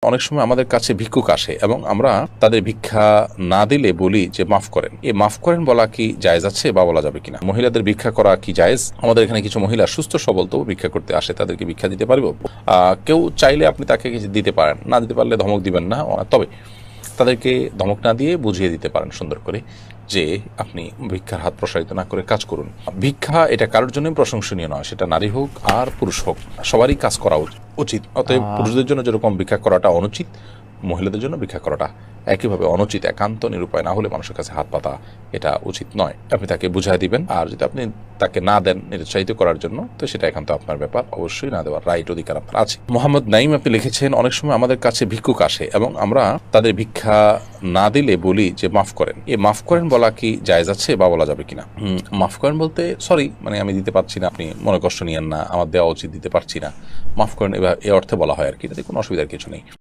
অনেক সময় আমাদের কাছে ভিক্ষুক আসে এবং আমরা তাদের ভিক্ষা না দিলে বলি যে মাফ করেন। এই মাফ করেন বলা কি জায়েজ আছে বা বলা যাবে কিনা? মহিলাদের ভিক্ষা করা কি জায়েজ? আমাদের এখানে কিছু মহিলা সুস্থ সবল তো ভিক্ষা করতে আসে, তাদেরকে ভিক্ষা দিতে পারবো? কেউ চাইলে আপনি তাকে কিছু দিতে পারেন, না দিতে পারলে ধমক দিবেন না। তবে তাদেরকে ধমক না দিয়ে বুঝিয়ে দিতে পারেন সুন্দর করে যে আপনি ভিক্ষার হাত প্রসারিত না করে কাজ করুন। ভিক্ষা এটা কারোর জন্য প্রশংসনীয় নয়, সেটা নারী হোক আর পুরুষ হোক, সবারই কাজ করা উচিত। অতএব পুরুষদের জন্য যেরকম ভিক্ষা করাটা অনুচিত, মহিলাদের জন্য ভিক্ষা করাটা একইভাবে অনুচিত। একান্ত নিরুপায় না হলে মানুষের কাছে হাত পাতা এটা উচিত নয়। আপনি তাকে বুঝাই দিবেন, আর যদি আপনি তাকে না দেন নিরুৎসাহিত করার জন্য, তো সেটা একান্ত আপনার ব্যাপার, অবশ্যই না দেওয়ার রাইট অধিকার আপনার আছে। মোহাম্মদ নাইম আপনি লিখেছেন, অনেক সময় আমাদের কাছে ভিক্ষুক আসে এবং আমরা তাদের ভিক্ষা না দিলে বলি যে মাফ করেন। এই মাফ করেন বলা কি জায়েজ আছে বা বলা যাবে কিনা? মাফ করেন বলতে সরি, মানে আমি দিতে পারছি না, আপনি মনে কষ্ট নিয়েন না, আমার দেওয়া উচিত, দিতে পারছি না, মাফ করেন, এবার এ অর্থে বলা হয় আর কি। এটাতে কোনো অসুবিধার কিছু নেই।